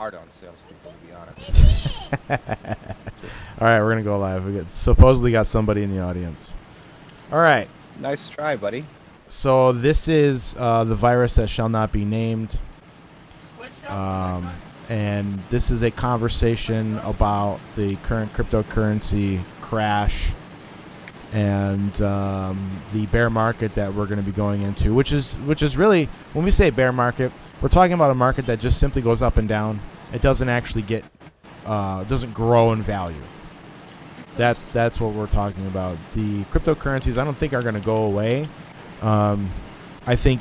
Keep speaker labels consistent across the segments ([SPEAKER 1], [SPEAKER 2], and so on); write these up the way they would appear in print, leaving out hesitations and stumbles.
[SPEAKER 1] hard on salespeople, to be honest.
[SPEAKER 2] All right, we're gonna go live. We supposedly got somebody in the audience. All right.
[SPEAKER 1] Nice try, buddy.
[SPEAKER 2] So this is the virus that shall not be named, and this is a conversation about the current cryptocurrency crash and the bear market that we're going to be going into, which is really, when we say bear market, we're talking about a market that just simply goes up and down. It doesn't actually doesn't grow in value. That's what we're talking about. The cryptocurrencies, I don't think, are going to go away. I think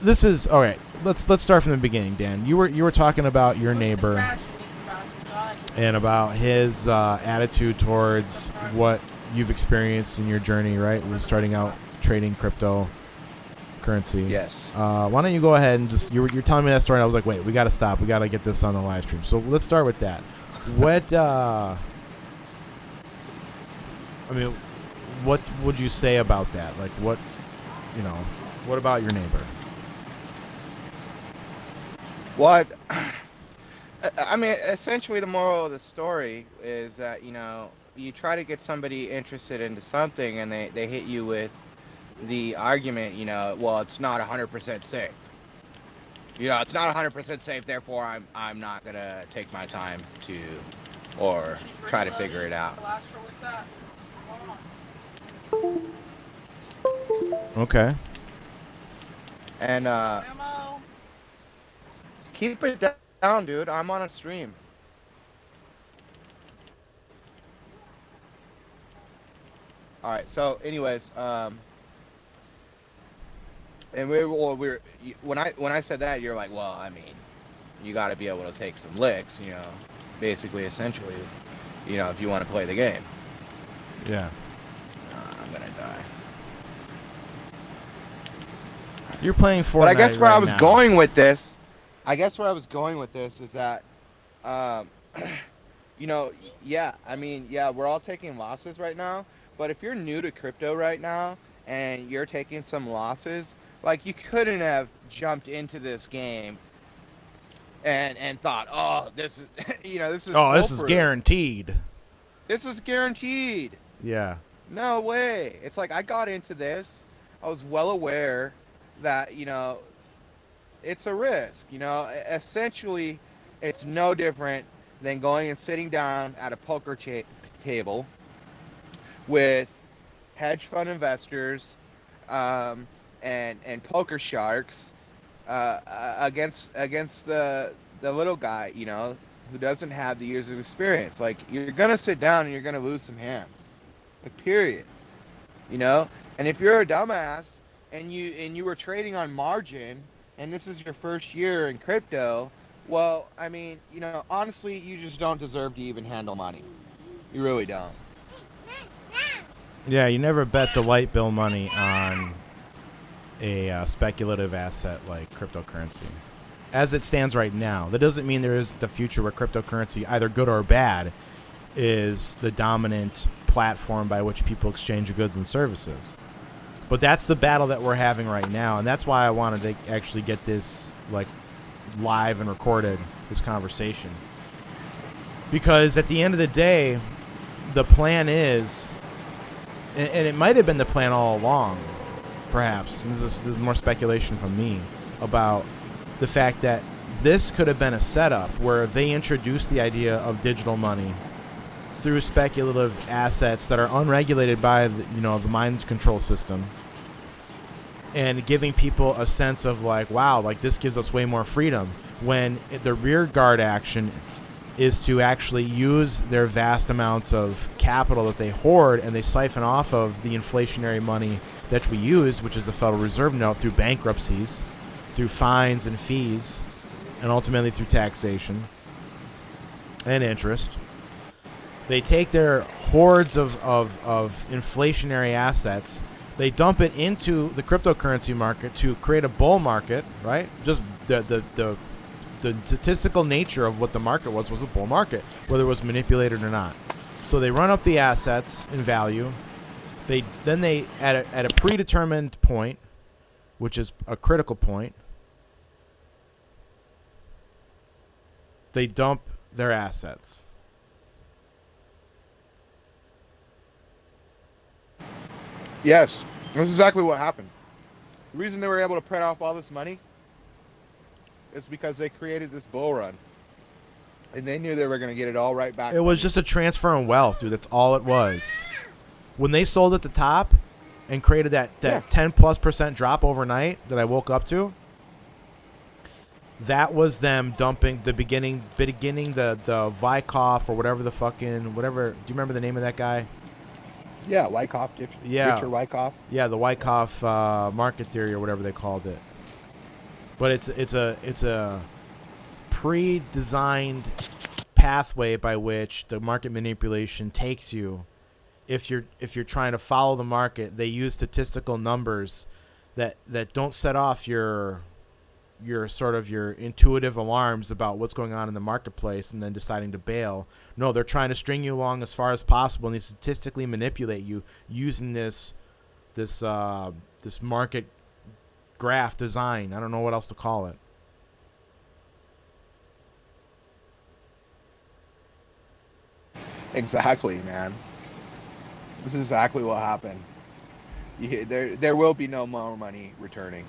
[SPEAKER 2] this is all right. Let's start from the beginning, Dan. You were talking about your neighbor and about his attitude towards what you've experienced in your journey, right? With starting out trading cryptocurrency.
[SPEAKER 1] Yes.
[SPEAKER 2] Why don't you go ahead and just you're telling me that story, and I was like, wait, we got to stop. We got to get this on the live stream. So let's start with that. What what would you say about that? Like, what about your neighbor?
[SPEAKER 1] What? I mean, essentially, the moral of the story is that, you try to get somebody interested into something and they hit you with the argument, well, it's not 100% safe. It's not 100% safe, therefore I'm not going to take my time to, or try to figure it out.
[SPEAKER 2] Okay.
[SPEAKER 1] And keep it down, dude. I'm on a stream. All right. So, anyways, and when I said that, you're like, well, I mean, you got to be able to take some licks, basically, essentially, if you want to play the game.
[SPEAKER 2] Yeah.
[SPEAKER 1] I'm gonna die.
[SPEAKER 2] You're playing Fortnite.
[SPEAKER 1] But I guess where
[SPEAKER 2] right
[SPEAKER 1] I was
[SPEAKER 2] now.
[SPEAKER 1] going with this is that, yeah, I mean, yeah, we're all taking losses right now. But if you're new to crypto right now and you're taking some losses, like, you couldn't have jumped into this game and thought, oh, this is, this is.
[SPEAKER 2] Oh, this is guaranteed.
[SPEAKER 1] This is guaranteed.
[SPEAKER 2] Yeah.
[SPEAKER 1] No way. It's like, I got into this. I was well aware that, it's a risk. Essentially, it's no different than going and sitting down at a poker table with hedge fund investors and poker sharks against the little guy, who doesn't have the years of experience. Like, you're gonna sit down and you're gonna lose some hands. Like, period. And if you're a dumbass and you were trading on margin and this is your first year in crypto, well, I mean, honestly, you just don't deserve to even handle money. You really don't.
[SPEAKER 2] Yeah, you never bet the light bill money on a speculative asset like cryptocurrency. As it stands right now, that doesn't mean there isn't a future where cryptocurrency, either good or bad, is the dominant platform by which people exchange goods and services. But that's the battle that we're having right now, and that's why I wanted to actually get this live and recorded, this conversation. Because at the end of the day, the plan is, and it might have been the plan all along, perhaps, and this is more speculation from me, about the fact that this could have been a setup where they introduced the idea of digital money through speculative assets that are unregulated by the mind control system, and giving people a sense of wow, this gives us way more freedom, when the rear guard action is to actually use their vast amounts of capital that they hoard and they siphon off of the inflationary money that we use, which is the Federal Reserve note, through bankruptcies, through fines and fees, and ultimately through taxation and interest. They take their hordes of inflationary assets, they dump it into the cryptocurrency market to create a bull market, right? Just the statistical nature of what the market was a bull market, whether it was manipulated or not. So they run up the assets in value. They at a predetermined point, which is a critical point, they dump their assets.
[SPEAKER 1] Yes, that's exactly what happened. The reason they were able to print off all this money is because they created this bull run, and they knew they were going to get it all right back.
[SPEAKER 2] It was just a transfer in wealth, dude. That's all it was. When they sold at the top and created that 10+% drop overnight that I woke up to, that was them dumping the beginning the Vyckoff or whatever the fucking whatever. Do you remember the name of that guy?
[SPEAKER 1] Yeah, Wyckoff. Richard Wyckoff.
[SPEAKER 2] Yeah, the Wyckoff market theory or whatever they called it. But it's a pre-designed pathway by which the market manipulation takes you. If you're trying to follow the market, they use statistical numbers that don't set off your sort of your intuitive alarms about what's going on in the marketplace and then deciding to bail. No, they're trying to string you along as far as possible, and they statistically manipulate you using this market graph design. I don't know what else to call it.
[SPEAKER 1] Exactly, man. This is exactly what happened. There will be no more money returning.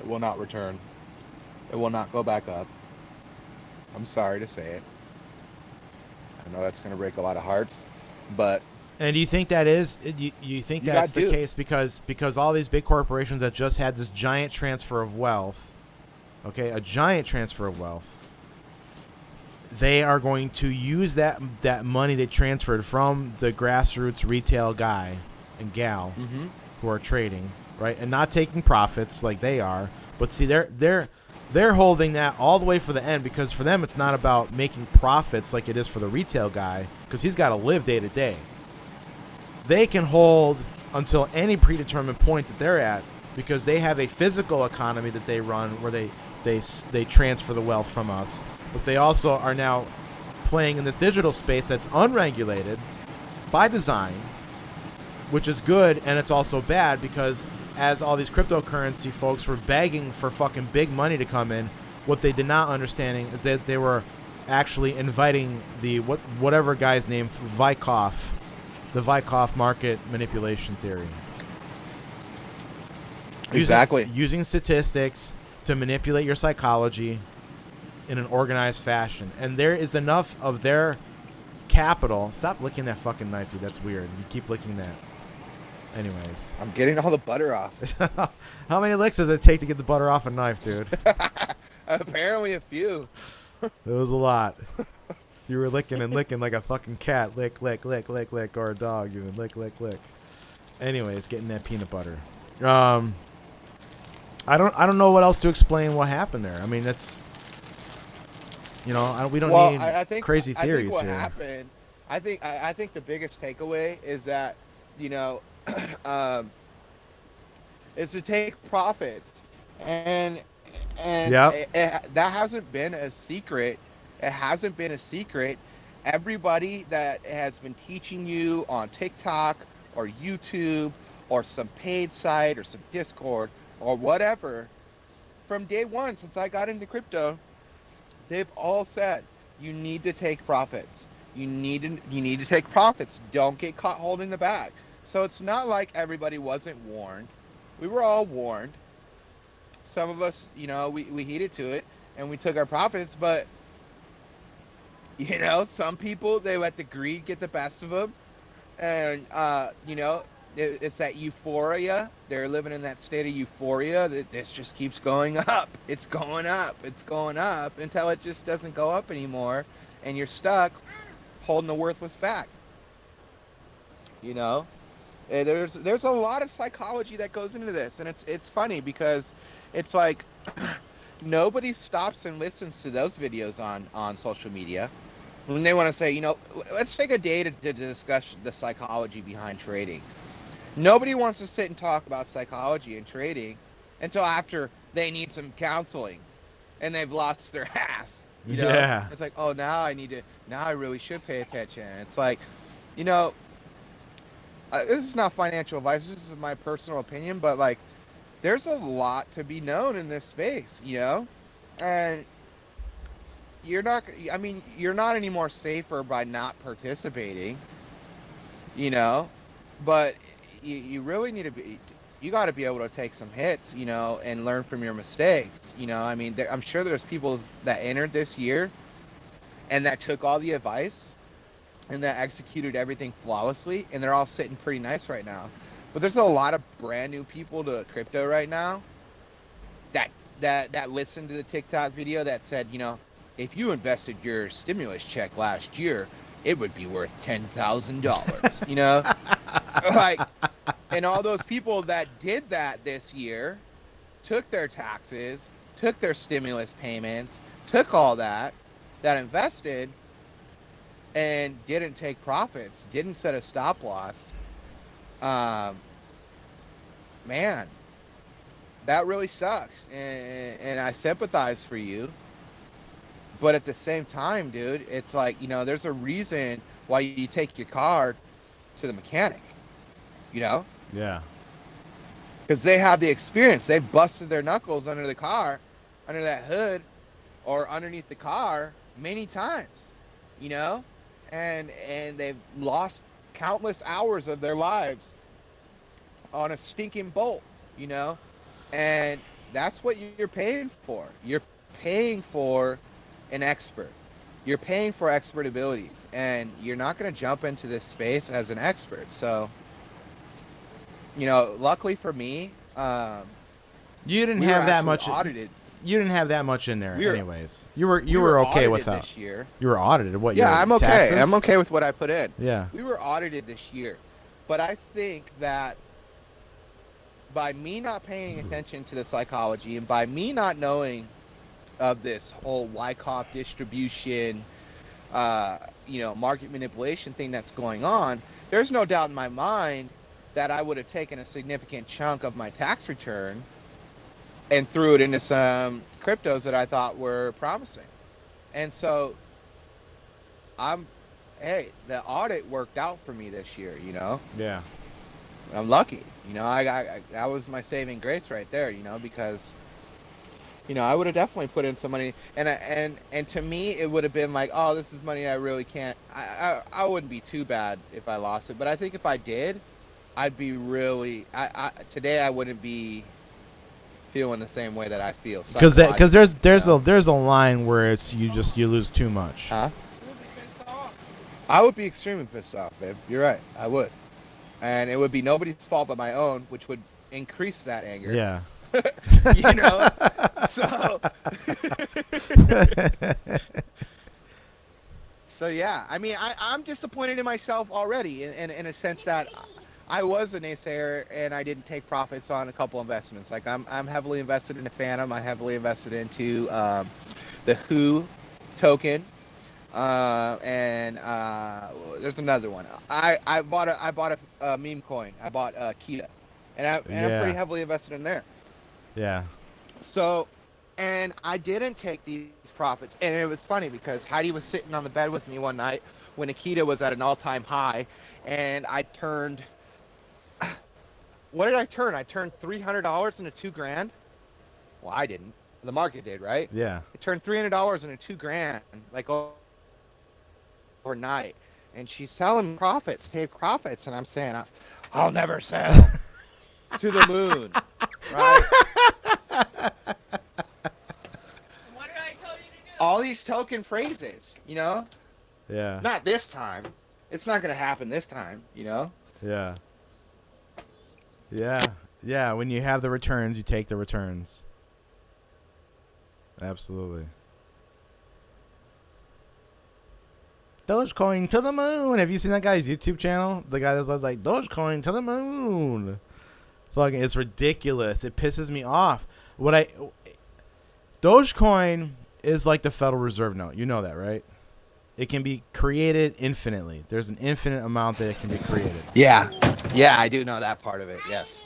[SPEAKER 1] It will not return. It will not go back up. I'm sorry to say it. I know that's going to break a lot of hearts, but.
[SPEAKER 2] And do you think that is? You think that's the case because all these big corporations that just had this giant transfer of wealth, okay, a giant transfer of wealth, they are going to use that money they transferred from the grassroots retail guy and gal who are trading, right, and not taking profits like they are, but see they're holding that all the way for the end, because for them it's not about making profits like it is for the retail guy, because he's got to live day to day. They can hold until any predetermined point that they're at, because they have a physical economy that they run where they transfer the wealth from us, but they also are now playing in this digital space that's unregulated by design, which is good, and it's also bad because as all these cryptocurrency folks were begging for fucking big money to come in, what they did not understanding is that they were actually inviting the whatever guy's name, Vyckoff, the Vyckoff market manipulation theory.
[SPEAKER 1] Exactly.
[SPEAKER 2] Using statistics to manipulate your psychology in an organized fashion. And there is enough of their capital. Stop licking that fucking knife, dude. That's weird. You keep licking that. Anyways.
[SPEAKER 1] I'm getting all the butter off.
[SPEAKER 2] How many licks does it take to get the butter off a knife, dude?
[SPEAKER 1] Apparently a few.
[SPEAKER 2] It was a lot. You were licking and licking like a fucking cat. Lick, lick, lick, lick, lick. Or a dog, dude. Lick, lick, lick. Anyways, getting that peanut butter. I don't know what else to explain what happened there. I mean, that's, we don't need crazy theories here.
[SPEAKER 1] Happened, I think the biggest takeaway is that, is to take profits, and that hasn't been a secret. It hasn't been a secret. Everybody that has been teaching you on TikTok or YouTube or some paid site or some Discord or whatever, from day one since I got into crypto, they've all said you need to take profits. You need to take profits. Don't get caught holding the bag. So it's not like everybody wasn't warned. We were all warned. Some of us, we heeded to it and we took our profits, but some people, they let the greed get the best of them, and it's that euphoria. They're living in that state of euphoria that this just keeps going up. It's going up. It's going up until it just doesn't go up anymore, and you're stuck holding a worthless bag. There's a lot of psychology that goes into this, and it's funny because it's like nobody stops and listens to those videos on social media when they want to say, let's take a day to discuss the psychology behind trading. Nobody wants to sit and talk about psychology and trading until after they need some counseling and they've lost their ass.
[SPEAKER 2] Yeah.
[SPEAKER 1] It's like, oh, now I really should pay attention. It's like, this is not financial advice. This is my personal opinion, but like, there's a lot to be known in this space, and you're not. I mean, you're not any more safer by not participating. You know, but you really need to be. You got to be able to take some hits, and learn from your mistakes. I mean, I'm sure there's people that entered this year and that took all the advice and that executed everything flawlessly, and they're all sitting pretty nice right now. But there's a lot of brand new people to crypto right now that that listened to the TikTok video that said, if you invested your stimulus check last year, it would be worth $10,000. Like, and all those people that did that this year took their taxes, took their stimulus payments, took all that invested, and didn't take profits, didn't set a stop loss. Man, that really sucks, and I sympathize for you. But at the same time, dude, it's like, there's a reason why you take your car to the mechanic,
[SPEAKER 2] Yeah.
[SPEAKER 1] because they have the experience. They've busted their knuckles under the car, under that hood, or underneath the car many times, and they've lost countless hours of their lives on a stinking bolt, and that's what you're paying for. You're paying for an expert. You're paying for expert abilities, and you're not going to jump into this space as an expert. So, luckily for me,
[SPEAKER 2] you didn't
[SPEAKER 1] we
[SPEAKER 2] have
[SPEAKER 1] were
[SPEAKER 2] that
[SPEAKER 1] actually
[SPEAKER 2] much
[SPEAKER 1] audited.
[SPEAKER 2] You didn't have that much in there,
[SPEAKER 1] We were-
[SPEAKER 2] anyways. You were
[SPEAKER 1] We were
[SPEAKER 2] okay with
[SPEAKER 1] audited
[SPEAKER 2] that.
[SPEAKER 1] this year.
[SPEAKER 2] You were audited. What?
[SPEAKER 1] Yeah,
[SPEAKER 2] your
[SPEAKER 1] I'm okay.
[SPEAKER 2] taxes?
[SPEAKER 1] I'm okay with what I put in.
[SPEAKER 2] Yeah.
[SPEAKER 1] We were audited this year, but I think that by me not paying attention to the psychology and by me not knowing of this whole Wyckoff distribution, market manipulation thing that's going on, there's no doubt in my mind that I would have taken a significant chunk of my tax return and threw it into some cryptos that I thought were promising. And so the audit worked out for me this year,
[SPEAKER 2] Yeah.
[SPEAKER 1] I'm lucky, I that was my saving grace right there, because I would have definitely put in some money, and to me it would have been like, oh, this is money I really can't. I wouldn't be too bad if I lost it, but I think if I did, I'd be really. Today I wouldn't be feeling the same way that I feel.
[SPEAKER 2] Because there's a line where it's you lose too much.
[SPEAKER 1] Huh? I would be extremely pissed off, babe. You're right. I would, and it would be nobody's fault but my own, which would increase that anger.
[SPEAKER 2] Yeah.
[SPEAKER 1] So so yeah, I mean, I'm disappointed in myself already in a sense that I was a naysayer and I didn't take profits on a couple investments. Like I'm heavily invested in the Phantom. I'm heavily invested into the Who token, and there's another one. I bought a meme coin. I bought Kita, and I'm pretty heavily invested in there.
[SPEAKER 2] Yeah.
[SPEAKER 1] So, and I didn't take these profits. And it was funny because Heidi was sitting on the bed with me one night when Akita was at an all-time high, and I turned. What did I turn? I turned $300 into $2,000. Well, I didn't. The market did, right?
[SPEAKER 2] Yeah.
[SPEAKER 1] I turned $300 into $2,000, like overnight. And she's telling me profits, take profits, and I'm saying, I'll never sell. To the moon, right?
[SPEAKER 3] What did I tell you to do?
[SPEAKER 1] All these token phrases,
[SPEAKER 2] Yeah.
[SPEAKER 1] Not this time. It's not gonna happen this time,
[SPEAKER 2] Yeah. Yeah. Yeah. When you have the returns, you take the returns. Absolutely. Dogecoin to the moon. Have you seen that guy's YouTube channel? The guy that was like, Dogecoin to the moon. Fucking, it's ridiculous. It pisses me off. Dogecoin is like the Federal Reserve note. You know that, right? It can be created infinitely. There's an infinite amount that it can be created.
[SPEAKER 1] Yeah, I do know that part of it. Yes.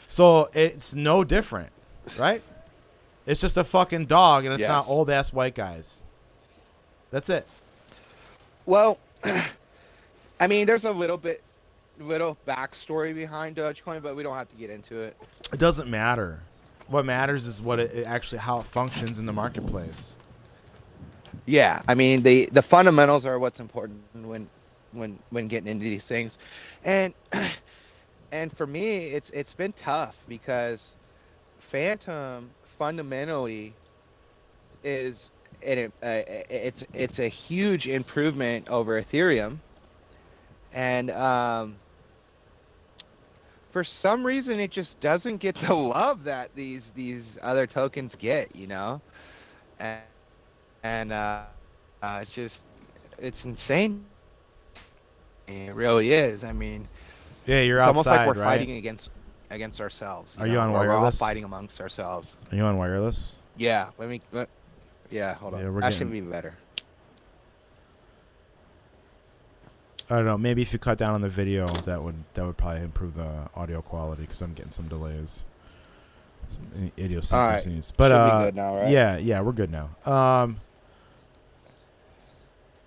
[SPEAKER 2] So it's no different, right? It's just a fucking dog, and it's not old ass white guys. That's it.
[SPEAKER 1] Well, I mean, there's a little backstory behind Dogecoin, but we don't have to get into it.
[SPEAKER 2] It doesn't matter. What matters is what it actually how it functions in the marketplace.
[SPEAKER 1] Yeah, I mean the fundamentals are what's important when getting into these things, and and for me it's been tough because Phantom fundamentally is it's a huge improvement over Ethereum, and for some reason it just doesn't get the love that these other tokens get, you know, and it's insane to me. It really is. I mean,
[SPEAKER 2] Yeah, you're
[SPEAKER 1] it's almost like we're
[SPEAKER 2] outside, right?
[SPEAKER 1] fighting against ourselves,
[SPEAKER 2] Are
[SPEAKER 1] you
[SPEAKER 2] you
[SPEAKER 1] know,
[SPEAKER 2] on
[SPEAKER 1] or we're all
[SPEAKER 2] wireless?
[SPEAKER 1] fighting amongst ourselves.
[SPEAKER 2] Are you on wireless?
[SPEAKER 1] Yeah, yeah, hold on.
[SPEAKER 2] Yeah, we're
[SPEAKER 1] That should
[SPEAKER 2] getting.
[SPEAKER 1] be better.
[SPEAKER 2] I don't know. Maybe if you cut down on the video, that would probably improve the audio quality because I'm getting some delays, some
[SPEAKER 1] All right.
[SPEAKER 2] idiosyncrasies. But
[SPEAKER 1] Should be good now, right?
[SPEAKER 2] yeah, we're good now.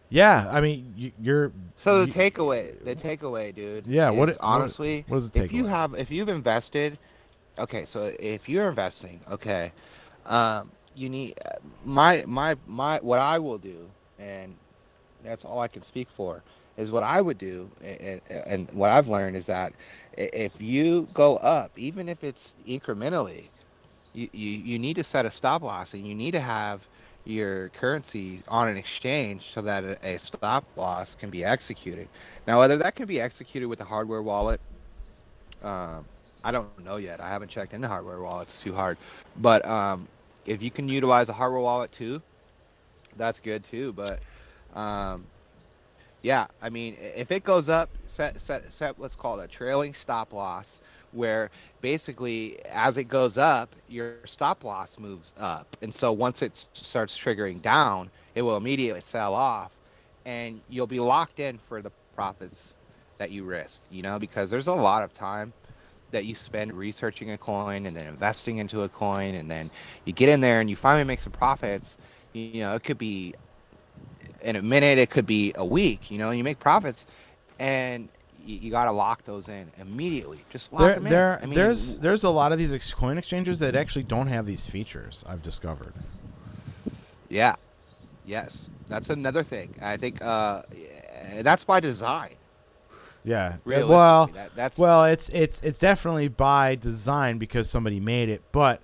[SPEAKER 2] Yeah, I mean, you're.
[SPEAKER 1] So the takeaway, dude,
[SPEAKER 2] Yeah,
[SPEAKER 1] is honestly,
[SPEAKER 2] what is the takeaway?
[SPEAKER 1] if you've invested, okay, so if you're investing, okay, you need my what I will do, and that's all I can speak for, is what I would do, and what I've learned is that if you go up, even if it's incrementally, you need to set a stop loss, and you need to have your currency on an exchange so that a stop loss can be executed. Now, whether that can be executed with a hardware wallet, um, I don't know yet. I haven't checked into hardware wallets too hard, but if you can utilize a hardware wallet too, that's good too. But um, yeah, I mean, if it goes up, set. Let's call it a trailing stop loss, where basically as it goes up, your stop loss moves up, and so once it starts triggering down, it will immediately sell off, and you'll be locked in for the profits that you risked. You know, because there's a lot of time that you spend researching a coin and then investing into a coin, and then you get in there and you finally make some profits. You know, it could be in a minute, it could be a week, you know, you make profits, and you got to lock those in immediately. Just lock them in. I mean,
[SPEAKER 2] There's a lot of these coin exchanges that actually don't have these features. I've discovered.
[SPEAKER 1] yeah, yes, that's another thing. I think that's by design.
[SPEAKER 2] Yeah.
[SPEAKER 1] Realistically, that's
[SPEAKER 2] Well, it's definitely by design because somebody made it. But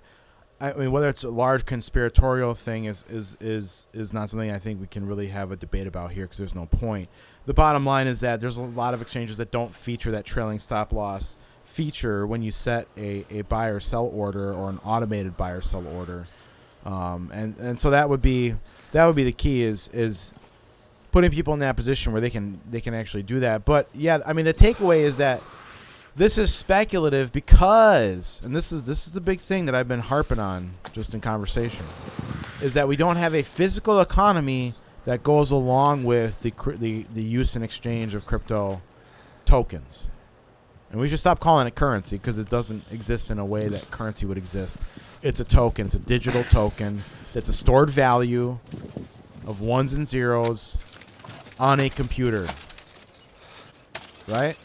[SPEAKER 2] I mean, whether it's a large conspiratorial thing is not something I think we can really have a debate about here because there's no point. The bottom line is that there's a lot of exchanges that don't feature that trailing stop loss feature when you set a buy or sell order or an automated buy or sell order. And so that would be the key is putting people in that position where they can actually do that. But yeah, I mean the takeaway is that this is speculative because, and this is the big thing that I've been harping on just in conversation, is that we don't have a physical economy that goes along with the use and exchange of crypto tokens. And we should stop calling it currency because it doesn't exist in a way that currency would exist. It's a token. It's a digital token that's a stored value of ones and zeros on a computer. Right?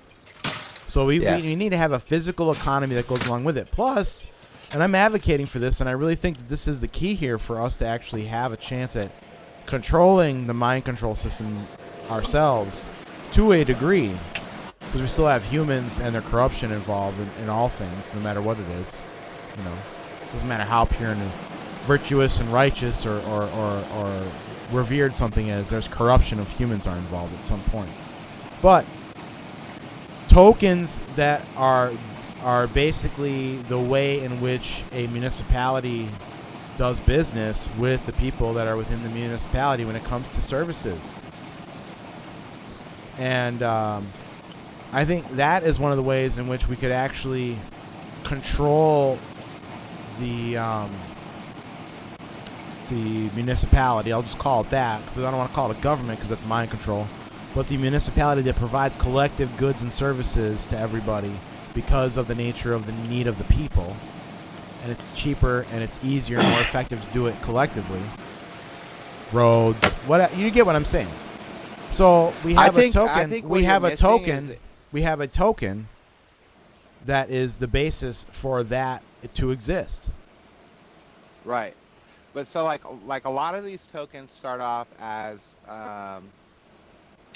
[SPEAKER 2] So we need to have a physical economy that goes along with it. Plus, and I'm advocating for this, and I really think that this is the key here for us to actually have a chance at controlling the mind control system ourselves to a degree, because we still have humans and their corruption involved in all things, no matter what it is. You know, doesn't matter how pure and virtuous and righteous or revered something is. There's corruption of humans are involved at some point. But tokens that are basically the way in which a municipality does business with the people that are within the municipality when it comes to services. And I think that is one of the ways in which we could actually control the municipality. I'll just call it that because I don't want to call it a government because that's mind control. But the municipality that provides collective goods and services to everybody because of the nature of the need of the people. And it's cheaper and it's easier and more effective to do it collectively. Roads, you get what I'm saying. So we have a token. We have a token that is the basis for that to exist.
[SPEAKER 1] right. But so like a lot of these tokens start off as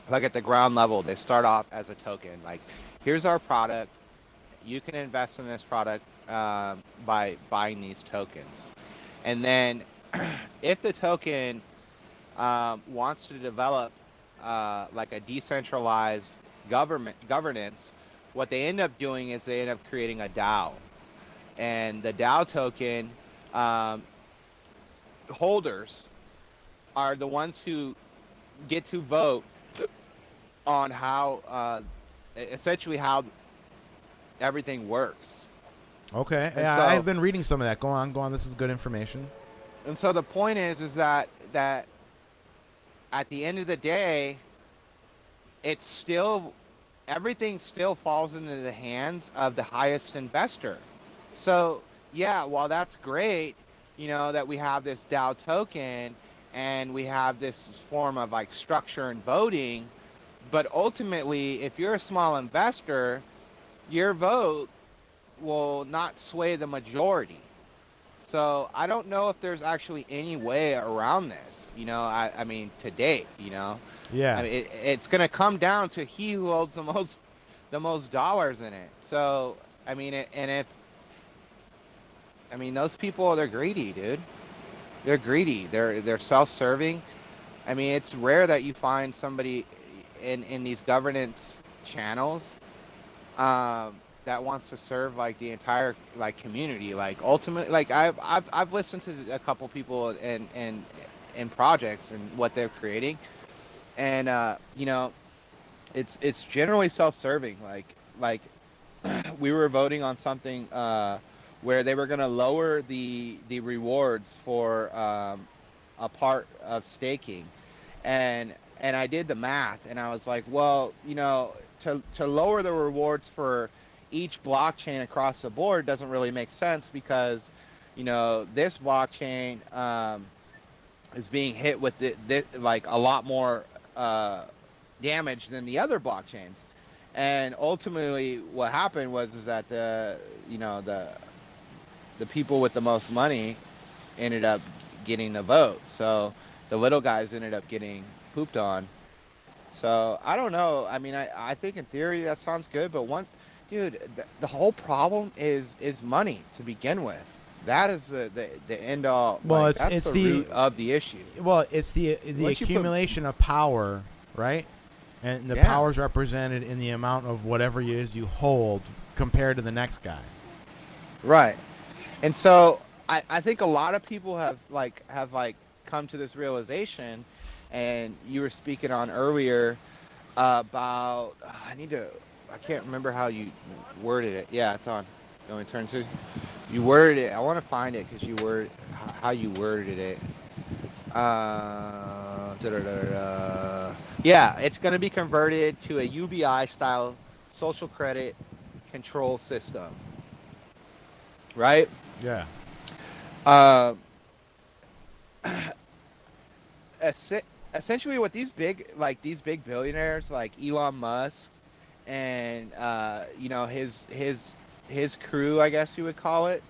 [SPEAKER 1] like at the ground level, they start off as a token. Like, here's our product. You can invest in this product by buying these tokens. And then if the token wants to develop like a decentralized governance, what they end up doing is they end up creating a DAO. And the DAO token holders are the ones who get to vote on how essentially how everything works.
[SPEAKER 2] Okay.
[SPEAKER 1] And
[SPEAKER 2] Yeah,
[SPEAKER 1] so,
[SPEAKER 2] I've been reading some of that. Go on. This is good information.
[SPEAKER 1] And so the point is that at the end of the day, it's still, everything still falls into the hands of the highest investor. So yeah, while that's great, that we have this DAO token and we have this form of like structure and voting, but ultimately, if you're a small investor, your vote will not sway the majority. So I don't know if there's actually any way around this, I mean, to date,
[SPEAKER 2] Yeah.
[SPEAKER 1] I mean, it's going to come down to he who holds the most dollars in it. So, I mean, those people, they're greedy, dude. They're greedy. They're self-serving. I mean, it's rare that you find somebody in these governance channels that wants to serve like the entire like community. Like ultimately, like I've listened to a couple people in projects and what they're creating, and it's generally self-serving. Like we were voting on something where they were going to lower the rewards for a part of staking, and I did the math, and I was like, well, to lower the rewards for each blockchain across the board doesn't really make sense, because this blockchain is being hit with like a lot more damage than the other blockchains. And ultimately what happened was that the people with the most money ended up getting the vote. So the little guys ended up getting pooped on. So I don't know. I mean, I think in theory that sounds good, but dude, the whole problem is money to begin with. That is the end all.
[SPEAKER 2] Well,
[SPEAKER 1] like,
[SPEAKER 2] it's
[SPEAKER 1] the root of the issue.
[SPEAKER 2] Well, it's the accumulation of power, right? And the power is represented in the amount of whatever it is you hold compared to the next guy.
[SPEAKER 1] Right. And so I think a lot of people have come to this realization, and you were speaking on earlier about I can't remember how you worded it. Yeah, it's on. You want me to turn to? You worded it. I want to find it because how you worded it. Yeah, it's going to be converted to a UBI style social credit control system. Right?
[SPEAKER 2] Yeah.
[SPEAKER 1] Essentially what these big billionaires like Elon Musk and his crew, I guess you would call it,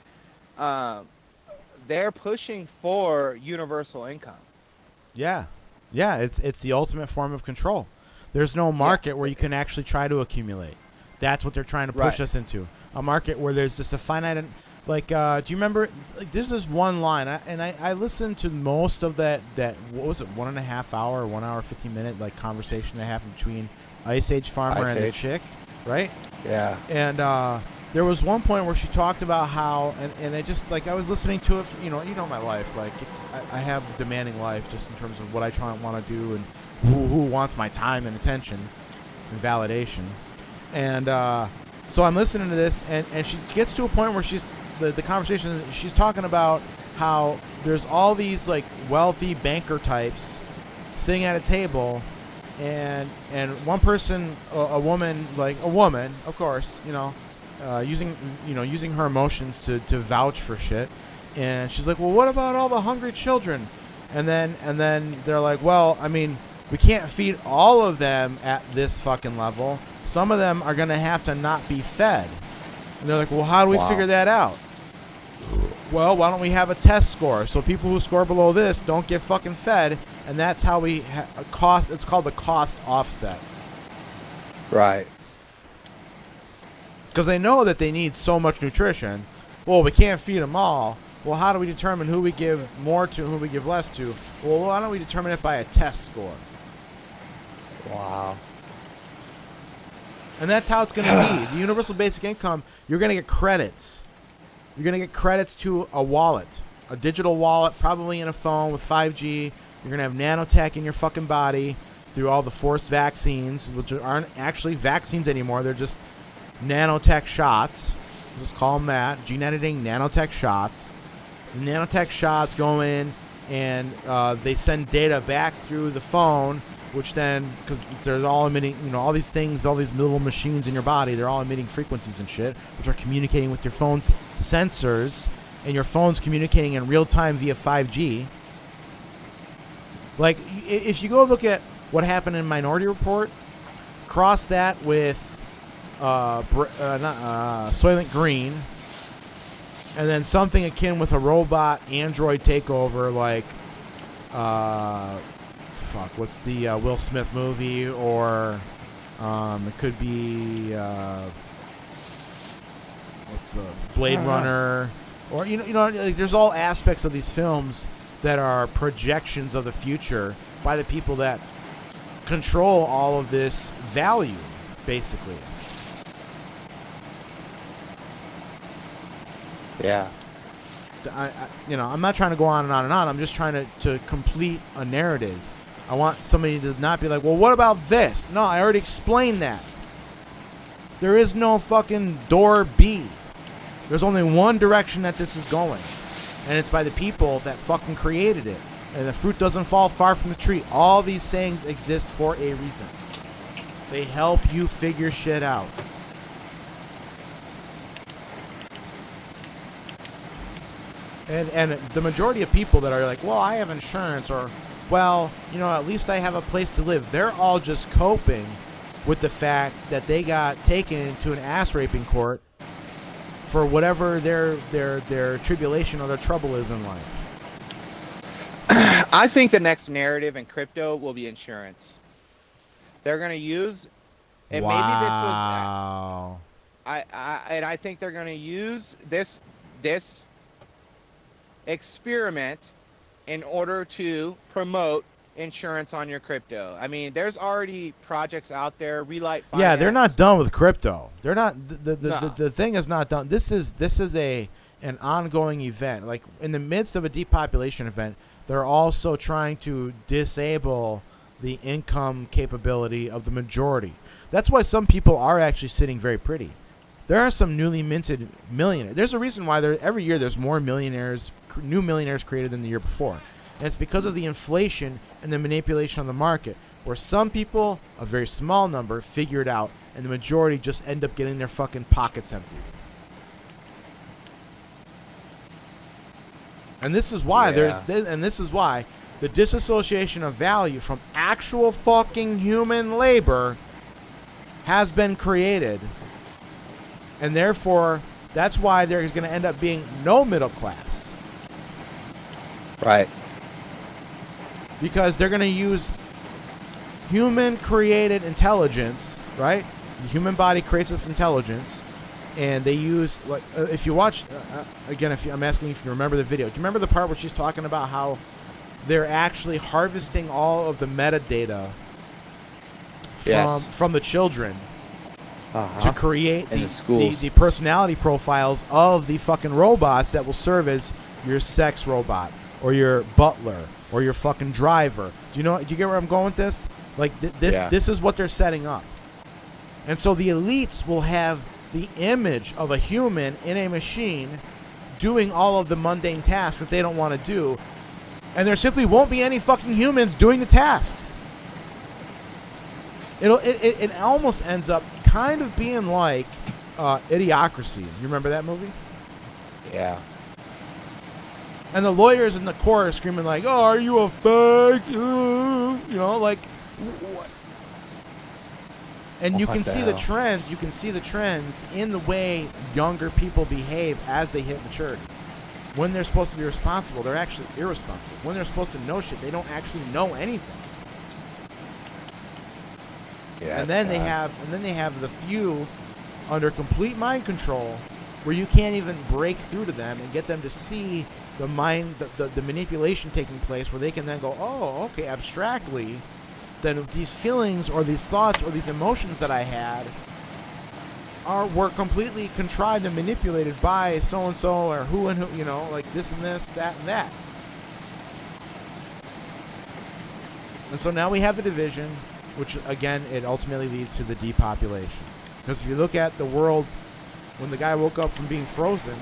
[SPEAKER 1] they're pushing for universal income.
[SPEAKER 2] Yeah. It's the ultimate form of control. There's no market where you can actually try to accumulate. That's what they're trying to push us into. A market where there's just a finite. Like, do you remember? Like, there's this one line, I listened to most of that. What was it? 1.5 hour, 1 hour, 15-minute like conversation that happened between Ice Age Farmer and the chick, right?
[SPEAKER 1] Yeah.
[SPEAKER 2] And there was one point where she talked about how, and I just like I was listening to it. You know my life. Like I have a demanding life just in terms of what I want to do and who wants my time and attention and validation. And so I'm listening to this, and she gets to a point where the conversation, she's talking about how there's all these like wealthy banker types sitting at a table, and one person, a woman, of course, using her emotions to vouch for shit, and she's like, well, what about all the hungry children? And then they're like, well, I mean, we can't feed all of them at this fucking level. Some of them are going to have to not be fed. And they're like, well, how do we figure that out? Well, why don't we have a test score so people who score below this don't get fucking fed, and that's how we cost. It's called the cost offset.
[SPEAKER 1] Right.
[SPEAKER 2] Because they know that they need so much nutrition. Well, we can't feed them all. Well, how do we determine who we give more to and who we give less to? Well, why don't we determine it by a test score?
[SPEAKER 1] Wow.
[SPEAKER 2] And that's how it's going to be. The universal basic income, you're going to get credits. You're going to get credits to a wallet, a digital wallet, probably in a phone with 5G. You're going to have nanotech in your fucking body through all the forced vaccines, which aren't actually vaccines anymore. They're just nanotech shots. We'll just call them that. Gene editing nanotech shots. The nanotech shots go in and they send data back through the phone, which then, because they're all emitting, all these things, all these little machines in your body, they're all emitting frequencies and shit, which are communicating with your phone's sensors, and your phone's communicating in real time via 5G. Like, if you go look at what happened in Minority Report, cross that with Soylent Green, and then something akin with a robot android takeover, like what's the Will Smith movie, or it could be what's the Blade Runner, or like, there's all aspects of these films that are projections of the future by the people that control all of this value, basically.
[SPEAKER 1] Yeah.
[SPEAKER 2] I'm not trying to go on and on and on. I'm just trying to complete a narrative. I want somebody to not be like, well, what about this? No, I already explained that. There is no fucking door B. There's only one direction that this is going. And it's by the people that fucking created it. And the fruit doesn't fall far from the tree. All these sayings exist for a reason. They help you figure shit out. And the majority of people that are like, well, I have insurance, or, well, at least I have a place to live. They're all just coping with the fact that they got taken to an ass raping court for whatever their tribulation or their trouble is in life.
[SPEAKER 1] I think the next narrative in crypto will be insurance. They're going to use, and maybe this was, I think they're going to use this experiment in order to promote insurance on your crypto. I mean, there's already projects out there, Relight Finance.
[SPEAKER 2] Yeah, they're not done with crypto. They're not.
[SPEAKER 1] No.
[SPEAKER 2] The thing is not done. This is an ongoing event. Like, in the midst of a depopulation event, they're also trying to disable the income capability of the majority. That's why some people are actually sitting very pretty. There are some newly minted millionaires. There's a reason why every year there's more new millionaires created than the year before. And it's because of the inflation and the manipulation of the market, where some people, a very small number, figure it out, and the majority just end up getting their fucking pockets empty. And this is why the disassociation of value from actual fucking human labor has been created. And therefore, that's why there's going to end up being no middle class.
[SPEAKER 1] Right.
[SPEAKER 2] Because they're going to use human-created intelligence, right? The human body creates this intelligence, and they use, like, if you watch, again, I'm asking if you remember the video. Do you remember the part where she's talking about how they're actually harvesting all of the metadata from the children? To create the personality profiles of the fucking robots that will serve as your sex robot, or your butler, or your fucking driver. Do you get where I'm going with this? Like, this is what they're setting up. And so the elites will have the image of a human in a machine doing all of the mundane tasks that they don't want to do, and there simply won't be any fucking humans doing the tasks. It almost ends up kind of being like Idiocracy. You remember that movie?
[SPEAKER 1] Yeah.
[SPEAKER 2] And the lawyers in the court are screaming like, "Oh, are you a fake?" Like, what? And you can see the trends. You can see the trends in the way younger people behave as they hit maturity. When they're supposed to be responsible, they're actually irresponsible. When they're supposed to know shit, they don't actually know anything.
[SPEAKER 1] Yeah,
[SPEAKER 2] and then they have the few under complete mind control, where you can't even break through to them and get them to see the manipulation taking place, where they can then go, oh, okay, abstractly, then these feelings or these thoughts or these emotions that I had were completely contrived and manipulated by so and so or who and who, like this and this, that and that. And so now we have the division, which again, it ultimately leads to the depopulation. Because if you look at the world when the guy woke up from being frozen,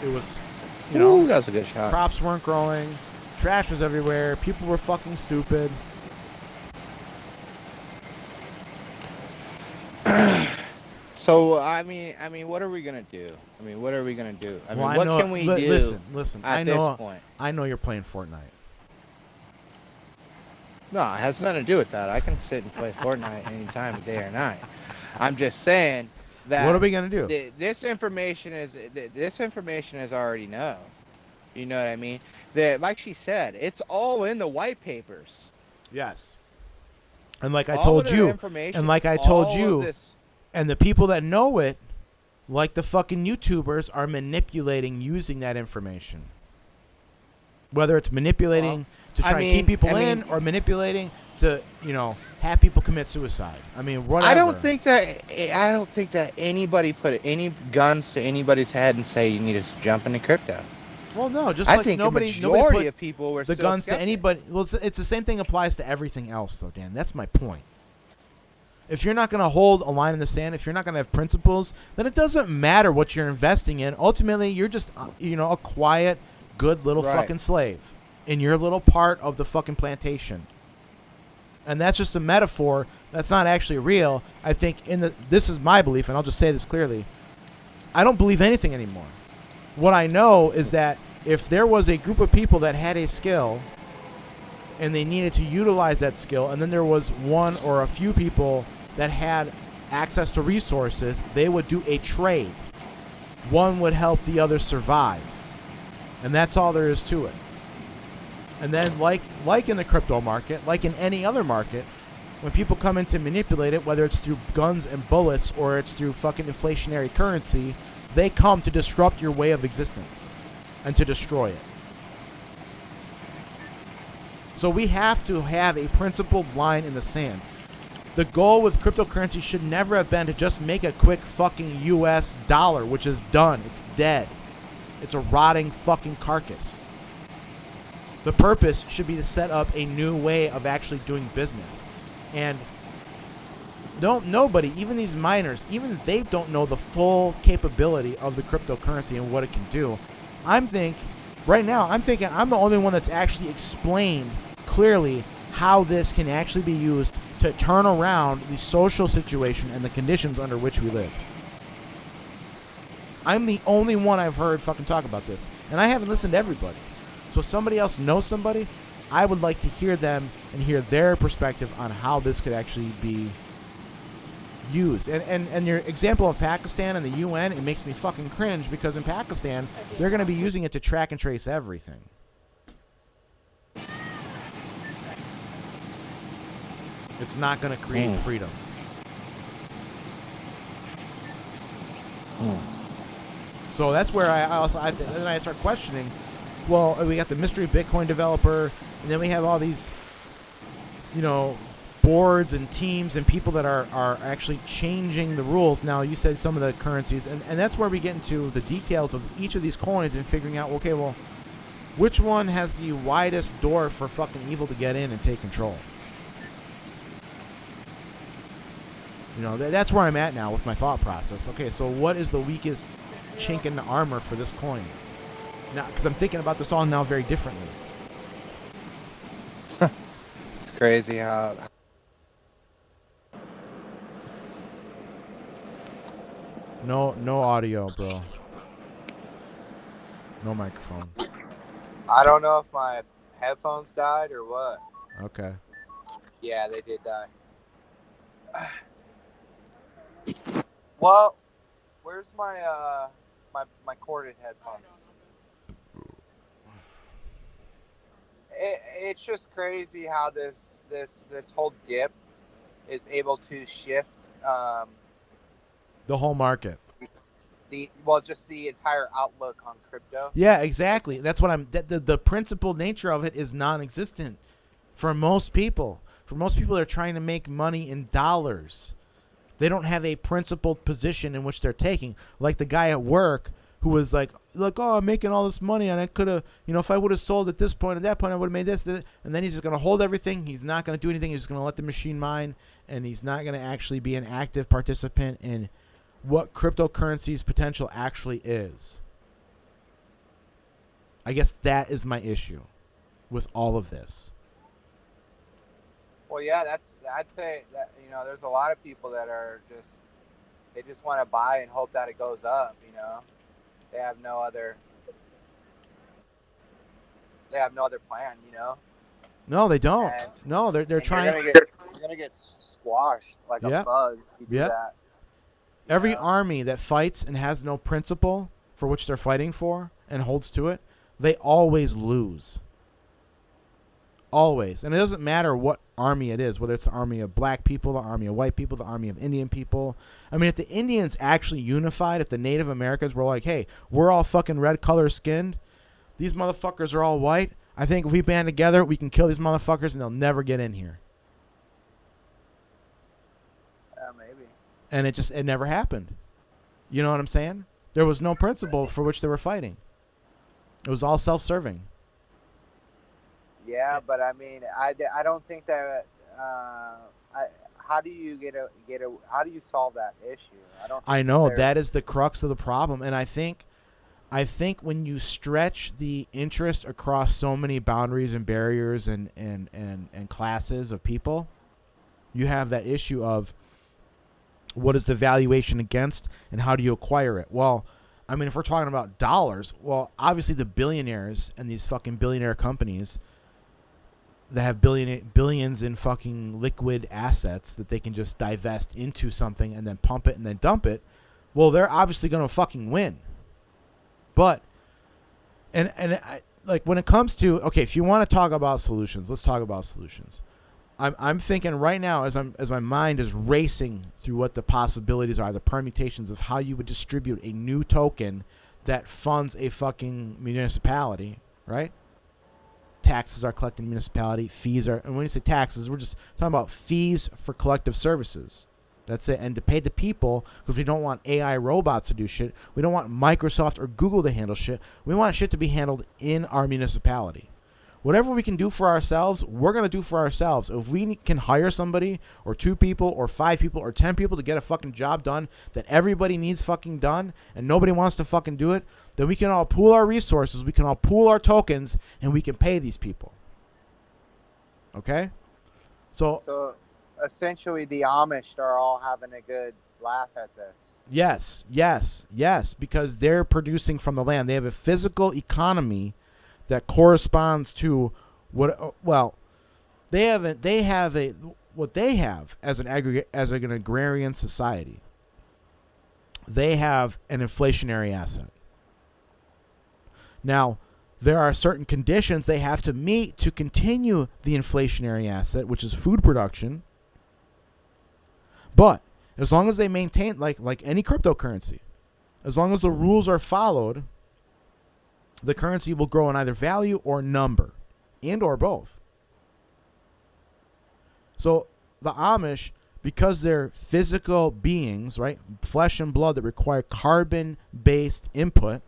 [SPEAKER 2] it was,
[SPEAKER 1] Ooh, that was a good shot.
[SPEAKER 2] Crops weren't growing, trash was everywhere, people were fucking stupid.
[SPEAKER 1] So I mean, what are we gonna do? What can we do?
[SPEAKER 2] Listen.
[SPEAKER 1] At this point,
[SPEAKER 2] I know you're playing Fortnite.
[SPEAKER 1] No, it has nothing to do with that. I can sit and play Fortnite any time of day or night. I'm just saying that.
[SPEAKER 2] What are we gonna do?
[SPEAKER 1] This information is already known. You know what I mean? That, like she said, it's all in the white papers.
[SPEAKER 2] Yes. And like I told you, and the people that know it, like the fucking YouTubers, are manipulating using that information. Whether it's manipulating to try and keep people in, or manipulating to, have people commit suicide. Whatever.
[SPEAKER 1] I don't think that anybody put any guns to anybody's head and say you need to jump into crypto.
[SPEAKER 2] Well, no, just
[SPEAKER 1] I
[SPEAKER 2] like
[SPEAKER 1] think
[SPEAKER 2] nobody
[SPEAKER 1] put
[SPEAKER 2] of
[SPEAKER 1] people were
[SPEAKER 2] the guns
[SPEAKER 1] skeptic.
[SPEAKER 2] to anybody. Well, it's the same thing applies to everything else, though, Dan. That's my point. If you're not going to hold a line in the sand, if you're not going to have principles, then it doesn't matter what you're investing in. Ultimately, you're just, a quiet, good little fucking slave in your little part of the fucking plantation. And that's just a metaphor. That's not actually real. I think this is my belief, and I'll just say this clearly. I don't believe anything anymore. What I know is that if there was a group of people that had a skill and they needed to utilize that skill, and then there was one or a few people that had access to resources, they would do a trade. One would help the other survive. And that's all there is to it. And then like in the crypto market, like in any other market, when people come in to manipulate it, whether it's through guns and bullets or it's through fucking inflationary currency, they come to disrupt your way of existence and to destroy it. So we have to have a principled line in the sand. The goal with cryptocurrency should never have been to just make a quick fucking US dollar, which is done. It's dead. It's a rotting fucking carcass. The purpose should be to set up a new way of actually doing business. And nobody, even these miners, even they don't know the full capability of the cryptocurrency and what it can do. I'm thinking I'm the only one that's actually explained clearly how this can actually be used to turn around the social situation and the conditions under which we live. I'm the only one I've heard fucking talk about this. And I haven't listened to everybody. So if somebody else knows somebody, I would like to hear them and hear their perspective on how this could actually be used. And your example of Pakistan and the UN, it makes me fucking cringe, because in Pakistan, they're going to be using it to track and trace everything. It's not going to create freedom. So that's where I start questioning. Well, we got the mystery Bitcoin developer, and then we have all these, boards and teams and people that are actually changing the rules. Now, you said some of the currencies, and that's where we get into the details of each of these coins and figuring out, okay, well, which one has the widest door for fucking evil to get in and take control? That's where I'm at now with my thought process. Okay, so what is the weakest chink in the armor for this coin? Now, because I'm thinking about this all now very differently.
[SPEAKER 1] It's crazy how...
[SPEAKER 2] No audio, bro. No microphone.
[SPEAKER 4] I don't know if my headphones died or what.
[SPEAKER 2] Okay.
[SPEAKER 4] Yeah, they did die. Well, where's my my corded headphones. It's just crazy how this whole dip is able to shift
[SPEAKER 2] The whole market.
[SPEAKER 4] just the entire outlook on crypto.
[SPEAKER 2] Yeah, exactly. That's what I'm. The principal nature of it is non-existent for most people. For most people, they're trying to make money in dollars. They don't have a principled position in which they're taking. Like the guy at work who was like, oh, I'm making all this money, and I could have, if I would have sold at this point, at that point, I would have made this, and then he's just going to hold everything. He's not going to do anything. He's just going to let the machine mine, and he's not going to actually be an active participant in what cryptocurrency's potential actually is. I guess that is my issue with all of this.
[SPEAKER 4] Well, yeah, I'd say that there's a lot of people that are they just want to buy and hope that it goes up. They have no other plan.
[SPEAKER 2] No, they don't.
[SPEAKER 4] And,
[SPEAKER 2] no, they're trying.
[SPEAKER 4] You're gonna get squashed like a bug. If you do that.
[SPEAKER 2] Every army that fights and has no principle for which they're fighting for and holds to it, they always lose. Always. And it doesn't matter what army it is, whether it's the army of black people, the army of white people, the army of Indian people. I mean, if the Indians actually unified, if the Native Americans were like, hey, we're all fucking red color skinned, these motherfuckers are all white, I think if we band together, we can kill these motherfuckers and they'll never get in here.
[SPEAKER 4] Maybe.
[SPEAKER 2] And it never happened. You know what I'm saying? There was no principle for which they were fighting. It was all self-serving.
[SPEAKER 4] Yeah, but I mean, I don't think that. How do you how do you solve that issue?
[SPEAKER 2] I know that is the crux of the problem, and I think when you stretch the interest across so many boundaries and barriers and classes of people, you have that issue of what is the valuation against and how do you acquire it? Well, I mean, if we're talking about dollars, well, obviously the billionaires and these fucking billionaire companies that have billions in fucking liquid assets that they can just divest into something and then pump it and then dump it, well, they're obviously going to fucking win. But like when it comes to, okay, if you want to talk about solutions, let's talk about solutions. I'm thinking right now as my mind is racing through what the possibilities are, the permutations of how you would distribute a new token that funds a fucking municipality, right? Taxes are collected in municipality, fees are, and when you say taxes, we're just talking about fees for collective services. That's it. And to pay the people, because we don't want AI robots to do shit. We don't want Microsoft or Google to handle shit. We want shit to be handled in our municipality. Whatever we can do for ourselves, we're going to do for ourselves. If we can hire somebody or 2 people or 5 people or 10 people to get a fucking job done that everybody needs fucking done and nobody wants to fucking do it, then we can all pool our resources, we can all pool our tokens, and we can pay these people. Okay? So
[SPEAKER 4] essentially the Amish are all having a good laugh at this.
[SPEAKER 2] Yes, because they're producing from the land. They have a physical economy that corresponds to what, well, they have what they have as an agrarian society. They have an inflationary asset. Now, there are certain conditions they have to meet to continue the inflationary asset, which is food production. But as long as they maintain, like any cryptocurrency, as long as the rules are followed, the currency will grow in either value or number, and or both. So the Amish, because they're physical beings, right, flesh and blood that require carbon-based input,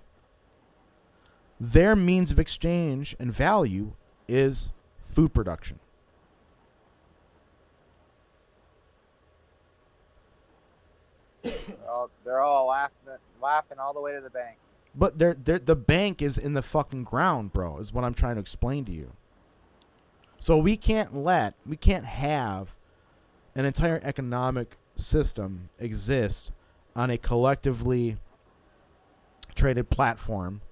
[SPEAKER 2] their means of exchange and value is food production.
[SPEAKER 4] They're all laughing all the way to the bank.
[SPEAKER 2] But the bank is in the fucking ground, bro, is what I'm trying to explain to you. So we can't have an entire economic system exist on a collectively traded platform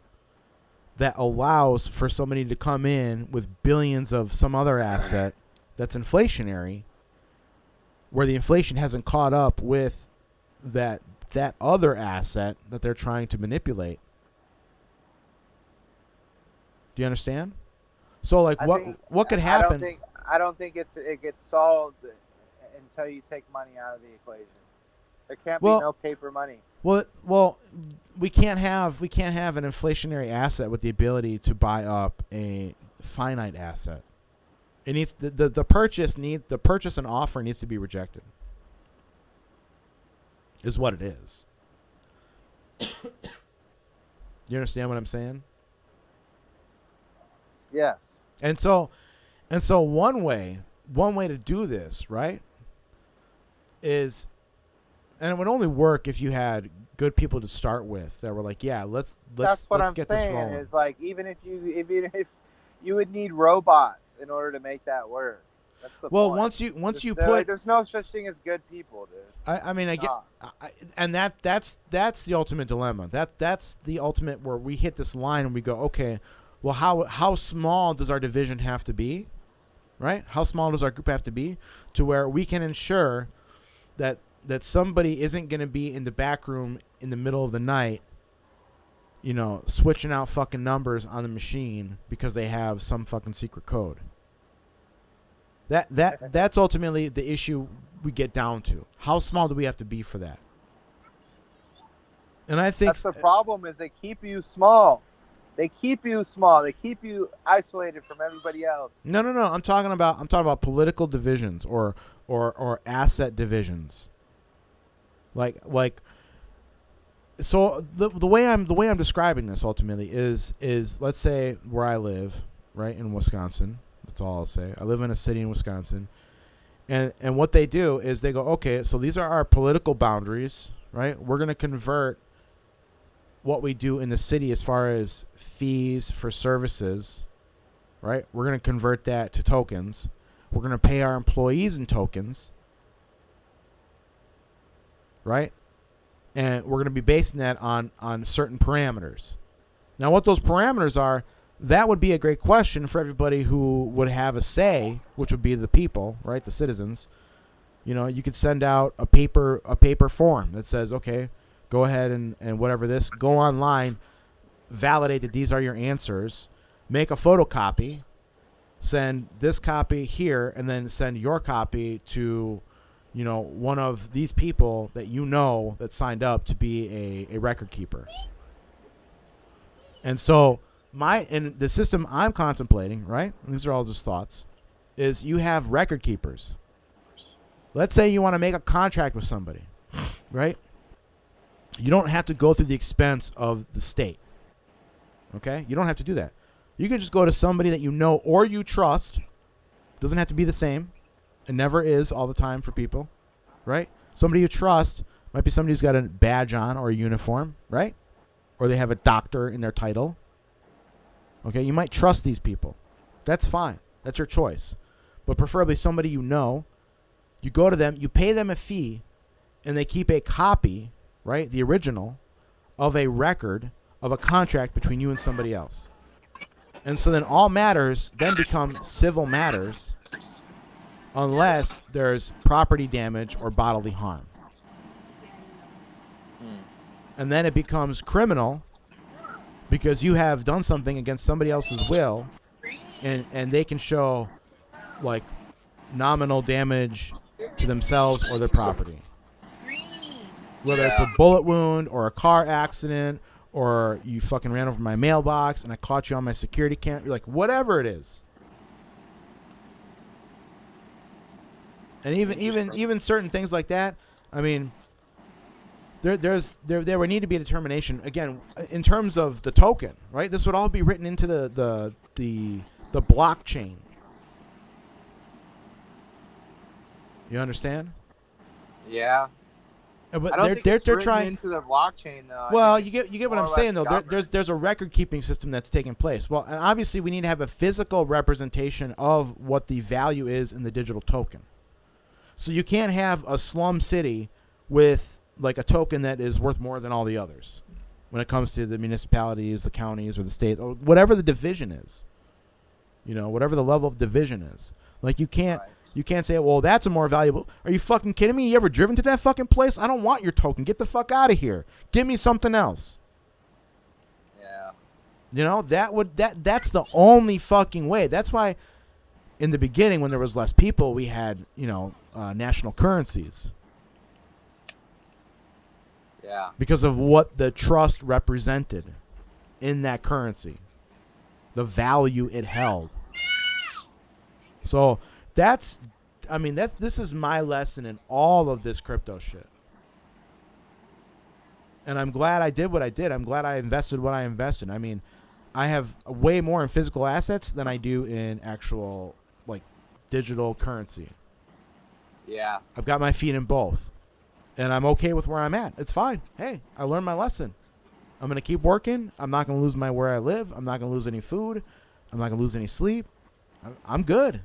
[SPEAKER 2] that allows for somebody to come in with billions of some other asset that's inflationary, where the inflation hasn't caught up with that that other asset that they're trying to manipulate. Do you understand? So like what could happen?
[SPEAKER 4] I don't think it gets solved until you take money out of the equation. There can't be no paper money.
[SPEAKER 2] Well, we can't have an inflationary asset with the ability to buy up a finite asset. It needs the purchase and offer needs to be rejected. Is what it is. You understand what I'm saying?
[SPEAKER 4] Yes.
[SPEAKER 2] And so one way to do this, right, is, and it would only work if you had good people to start with that were like, yeah, let's get this rolling.
[SPEAKER 4] That's what I'm saying. Is like even if you would need robots in order to make that work. That's the point.
[SPEAKER 2] once you put,
[SPEAKER 4] there's no such thing as good people, dude.
[SPEAKER 2] And that's the ultimate dilemma. That's the ultimate where we hit this line and we go, okay, well, how small does our division have to be, right? How small does our group have to be to where we can ensure that somebody isn't going to be in the back room in the middle of the night, switching out fucking numbers on the machine because they have some fucking secret code. That's ultimately the issue we get down to. How small do we have to be for that? And I think
[SPEAKER 4] that's the problem. Is they keep you small. They keep you small. They keep you isolated from everybody else.
[SPEAKER 2] No. I'm talking about political divisions or asset divisions. Like. So the way I'm describing this ultimately is let's say where I live, right, in Wisconsin. That's all I'll say. I live in a city in Wisconsin, and what they do is they go, okay, so these are our political boundaries, right? We're going to convert what we do in the city as far as fees for services, right? We're going to convert that to tokens. We're going to pay our employees in tokens, right? And we're going to be basing that on certain parameters. Now, what those parameters are, that would be a great question for everybody who would have a say, which would be the people, right, the citizens. You could send out a paper form that says, okay, go ahead and whatever this, go online, validate that these are your answers, make a photocopy, send this copy here, and then send your copy to, one of these people that that signed up to be a record keeper. And so and the system I'm contemplating, right, and these are all just thoughts, is you have record keepers. Let's say you want to make a contract with somebody, right? You don't have to go through the expense of the state. Okay? You don't have to do that. You can just go to somebody that you know or you trust. Doesn't have to be the same. It never is all the time for people, right? Somebody you trust might be somebody who's got a badge on or a uniform, right? Or they have a doctor in their title. Okay? You might trust these people. That's fine. That's your choice. But preferably somebody you know. You go to them, you pay them a fee, and they keep a copy, right, the original, of a record of a contract between you and somebody else. And so then all matters then become civil matters unless there's property damage or bodily harm. And then it becomes criminal because you have done something against somebody else's will, and they can show, like, nominal damage to themselves or their property. Whether it's a bullet wound or a car accident or you fucking ran over my mailbox and I caught you on my security cam, you're like, whatever it is. And even certain things like that, I mean, there would need to be a determination again in terms of the token, right? This would all be written into the blockchain. You understand?
[SPEAKER 4] Yeah.
[SPEAKER 2] But
[SPEAKER 4] I don't think it's written trying into the blockchain, though.
[SPEAKER 2] Well, you get what I'm saying, though. There's a record-keeping system that's taking place. Well, and obviously we need to have a physical representation of what the value is in the digital token. So you can't have a slum city with, like, a token that is worth more than all the others when it comes to the municipalities, the counties, or the state, or whatever the division is. Whatever the level of division is. Like, you can't... Right. You can't say, well, that's a more valuable. Are you fucking kidding me? You ever driven to that fucking place? I don't want your token. Get the fuck out of here. Give me something else.
[SPEAKER 4] Yeah.
[SPEAKER 2] You know, that's the only fucking way. That's why in the beginning, when there was less people, we had, national currencies.
[SPEAKER 4] Yeah.
[SPEAKER 2] Because of what the trust represented in that currency. The value it held. So this is my lesson in all of this crypto shit. And I'm glad I did what I did. I'm glad I invested what I invested. I mean, I have way more in physical assets than I do in actual, digital currency.
[SPEAKER 4] Yeah.
[SPEAKER 2] I've got my feet in both. And I'm okay with where I'm at. It's fine. Hey, I learned my lesson. I'm going to keep working. I'm not going to lose where I live. I'm not going to lose any food. I'm not going to lose any sleep. I'm good.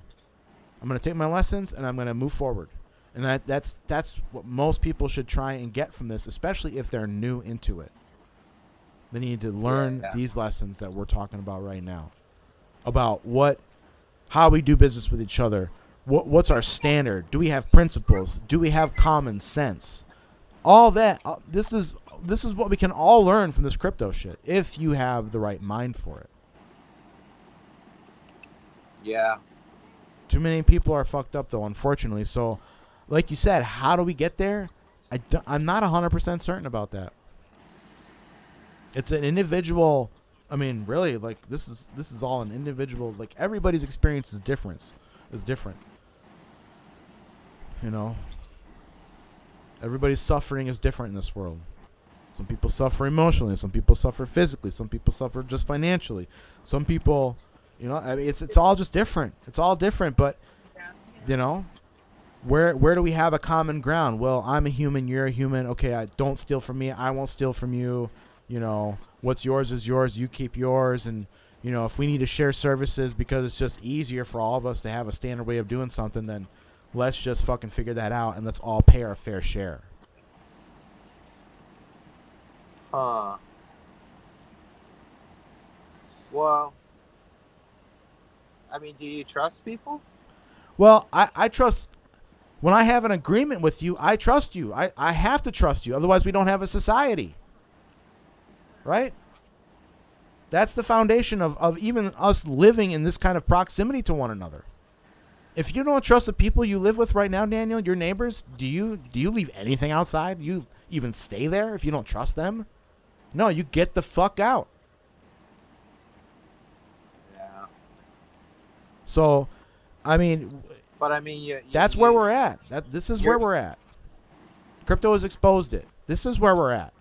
[SPEAKER 2] I'm going to take my lessons and I'm going to move forward. And that's what most people should try and get from this, especially if they're new into it. They need to learn these lessons that we're talking about right now. About how we do business with each other. What's our standard? Do we have principles? Do we have common sense? All that. This is what we can all learn from this crypto shit if you have the right mind for it.
[SPEAKER 4] Yeah.
[SPEAKER 2] Too many people are fucked up, though, unfortunately. So, like you said, how do we get there? I'm not 100% certain about that. It's an individual. I mean, really, this is all an individual. Everybody's experience is different. Everybody's suffering is different in this world. Some people suffer emotionally. Some people suffer physically. Some people suffer just financially. Some people, it's all just different. It's all different. But, where do we have a common ground? Well, I'm a human. You're a human. Okay, don't steal from me. I won't steal from you. What's yours is yours. You keep yours. And, if we need to share services because it's just easier for all of us to have a standard way of doing something, then let's just fucking figure that out and let's all pay our fair share.
[SPEAKER 4] Well, I mean, do you trust people?
[SPEAKER 2] Well, I trust. When I have an agreement with you, I trust you. I have to trust you. Otherwise, we don't have a society. Right? That's the foundation of even us living in this kind of proximity to one another. If you don't trust the people you live with right now, Daniel, your neighbors, do you leave anything outside? Do you even stay there if you don't trust them? No, you get the fuck out.
[SPEAKER 4] Yeah.
[SPEAKER 2] So, I mean, that's where we're at. This is where we're at. Crypto has exposed it. This is where we're at.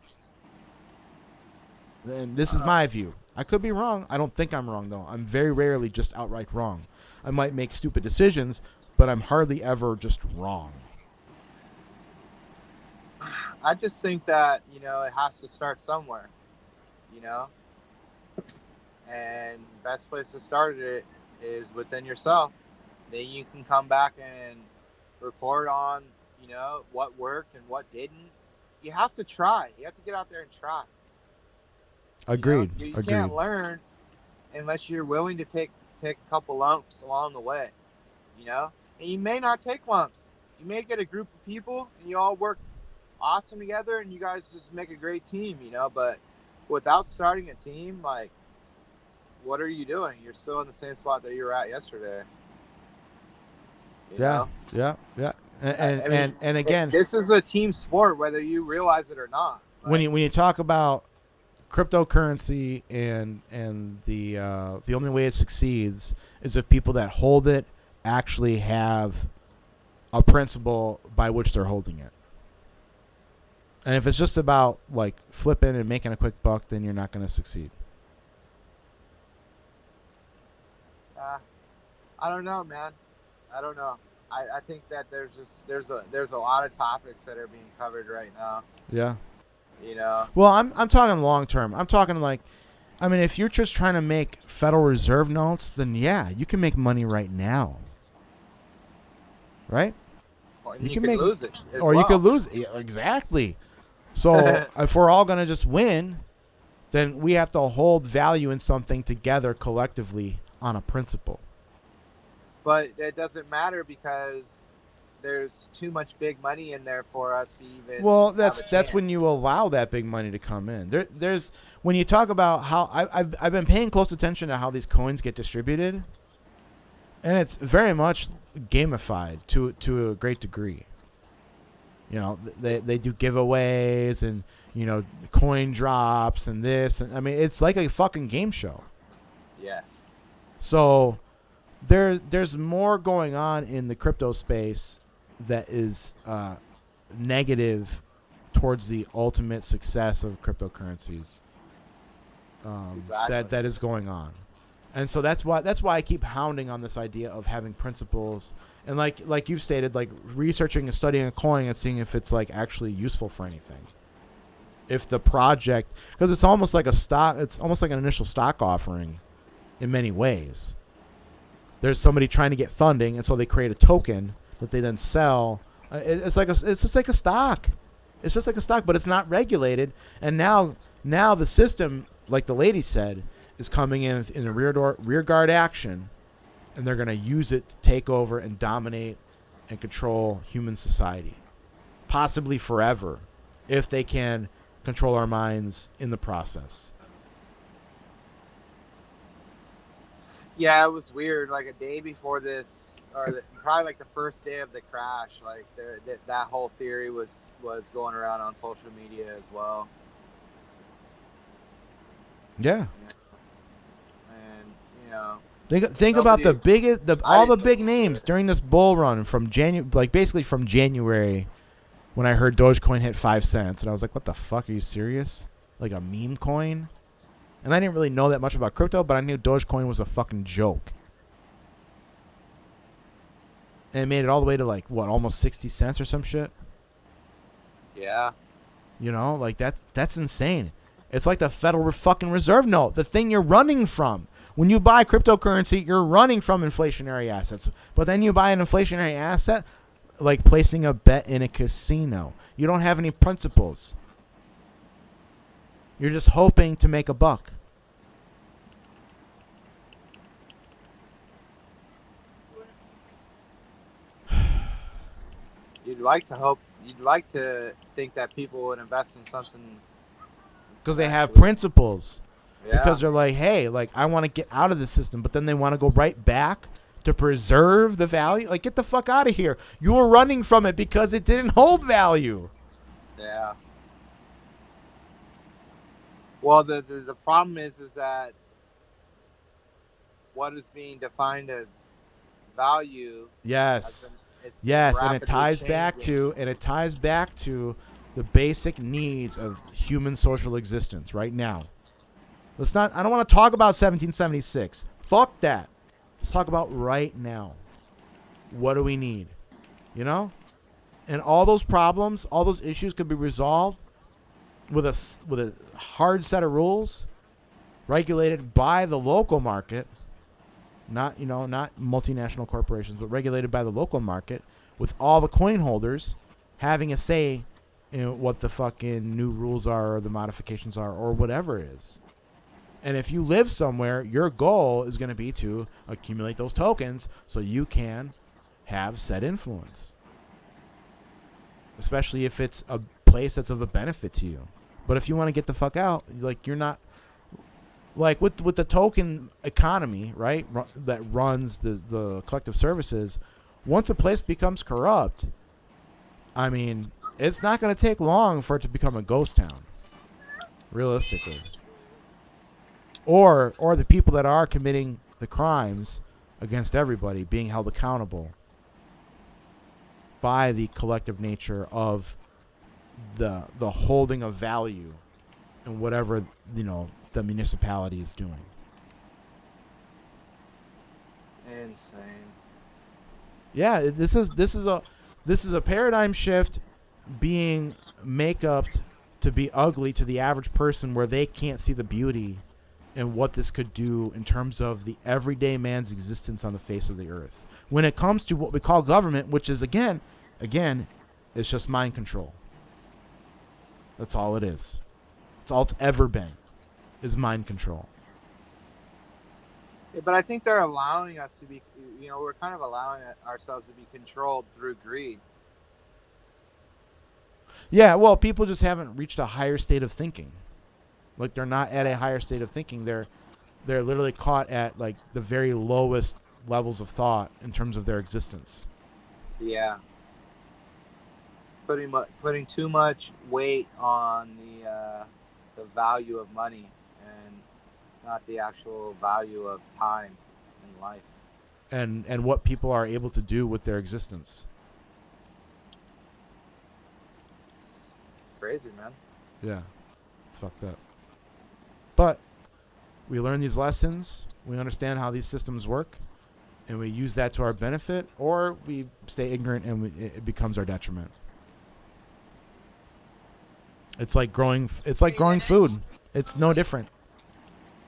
[SPEAKER 2] And this is my view. I could be wrong. I don't think I'm wrong, though. I'm very rarely just outright wrong. I might make stupid decisions, but I'm hardly ever just wrong.
[SPEAKER 4] I just think that, it has to start somewhere, and best place to start it is within yourself. Then you can come back and report on, what worked and what didn't. You have to try. You have to get out there and try.
[SPEAKER 2] Agreed.
[SPEAKER 4] You
[SPEAKER 2] Agreed.
[SPEAKER 4] can't learn unless you're willing to take a couple lumps along the way, and you may not take lumps. You may get a group of people and you all work awesome together and you guys just make a great team, but without starting a team, what are you doing? You're still in the same spot that you were at yesterday.
[SPEAKER 2] Yeah. And again,
[SPEAKER 4] this is a team sport, whether you realize it or not.
[SPEAKER 2] When you talk about cryptocurrency and the only way it succeeds is if people that hold it actually have a principle by which they're holding it. And if it's just about flipping and making a quick buck, then you're not going to succeed.
[SPEAKER 4] I don't know, man. I don't know. I think that there's a lot of topics that are being covered right now.
[SPEAKER 2] Yeah.
[SPEAKER 4] Well,
[SPEAKER 2] I'm talking long term. I'm talking if you're just trying to make Federal Reserve notes, then yeah, you can make money right now. Right?
[SPEAKER 4] Or you can lose it.
[SPEAKER 2] You could lose it. Yeah, exactly. So if we're all going to just win, then we have to hold value in something together collectively on a principle.
[SPEAKER 4] but it doesn't matter because there's too much big money in there for us to even
[SPEAKER 2] Well,
[SPEAKER 4] have a
[SPEAKER 2] that's when
[SPEAKER 4] chance.
[SPEAKER 2] you allow that big money to come in. There's when you talk about how I've been paying close attention to how these coins get distributed, and it's very much gamified to a great degree. You know, they do giveaways and, you know, coin drops and this. And, I mean, it's like a fucking game show.
[SPEAKER 4] Yes.
[SPEAKER 2] So there's more going on in the crypto space that is negative towards the ultimate success of cryptocurrencies.
[SPEAKER 4] Exactly.
[SPEAKER 2] That is going on. And so that's why I keep hounding on this idea of having principles, and like you've stated, like researching and studying a coin and seeing if it's like actually useful for anything. If the project, because it's almost like it's almost like an initial stock offering in many ways. There's somebody trying to get funding, and so they create a token that they then sell. It's just like a stock. It's just like a stock, but it's not regulated. And now the system, like the lady said, is coming in a rear guard action, and they're going to use it to take over and dominate and control human society, possibly forever, if they can control our minds in the process.
[SPEAKER 4] Yeah, it was weird. Like a day before this, or probably like the first day of the crash, like that whole theory was going around on social media as well.
[SPEAKER 2] Yeah.
[SPEAKER 4] And you know,
[SPEAKER 2] think about the biggest, all the big names during this bull run from basically from January, when I heard Dogecoin hit 5 cents, and I was like, "What the fuck? Are you serious? Like a meme coin?" And I didn't really know that much about crypto, but I knew Dogecoin was a fucking joke. And it made it all the way to like what, almost 60 cents or some shit.
[SPEAKER 4] Yeah.
[SPEAKER 2] You know, like that's insane. It's like the Federal fucking Reserve note, the thing you're running from. When you buy cryptocurrency, you're running from inflationary assets. But then you buy an inflationary asset, like placing a bet in a casino. You don't have any principles. You're just hoping to make a buck.
[SPEAKER 4] You'd like to think that people would invest in something
[SPEAKER 2] because they have principles.
[SPEAKER 4] Yeah.
[SPEAKER 2] Because they're like, hey, like I want to get out of the system, but then they want to go right back to preserve the value. Like, get the fuck out of here. You were running from it because it didn't hold value.
[SPEAKER 4] Yeah. Well, the problem is that what is being defined as value.
[SPEAKER 2] Yes.
[SPEAKER 4] It's
[SPEAKER 2] yes, and it ties
[SPEAKER 4] changing.
[SPEAKER 2] back to the basic needs of human social existence right now. I don't want to talk about 1776. Fuck that. Let's talk about right now. What do we need? You know? And all those problems, all those issues could be resolved with a hard set of rules regulated by the local market, not multinational corporations, but regulated by the local market, with all the coin holders having a say in what the fucking new rules are or the modifications are or whatever it is. And if you live somewhere, your goal is going to be to accumulate those tokens so you can have said influence. Especially if it's a place that's of a benefit to you. But if you want to get the fuck out, like you're not, like with the token economy, right, that runs the collective services, once a place becomes corrupt, I mean, it's not going to take long for it to become a ghost town, realistically. Or the people that are committing the crimes against everybody being held accountable by the collective nature of the holding of value and whatever, the municipality is doing.
[SPEAKER 4] Insane.
[SPEAKER 2] Yeah, this is a paradigm shift being make-upped to be ugly to the average person, where they can't see the beauty in what this could do in terms of the everyday man's existence on the face of the earth. When it comes to what we call government, which is again, it's just mind control. That's all it is. It's all it's ever been, is mind control.
[SPEAKER 4] Yeah, but I think they're allowing us to be, we're kind of allowing ourselves to be controlled through greed.
[SPEAKER 2] Yeah, well, people just haven't reached a higher state of thinking. Like they're not at a higher state of thinking. They're literally caught at like the very lowest levels of thought in terms of their existence.
[SPEAKER 4] Yeah. Putting too much weight on the value of money and not the actual value of time in life.
[SPEAKER 2] And what people are able to do with their existence.
[SPEAKER 4] It's crazy, man.
[SPEAKER 2] Yeah, it's fucked up. But we learn these lessons. We understand how these systems work, and we use that to our benefit, or we stay ignorant and it becomes our detriment. It's like growing. It's like growing food. It's no different.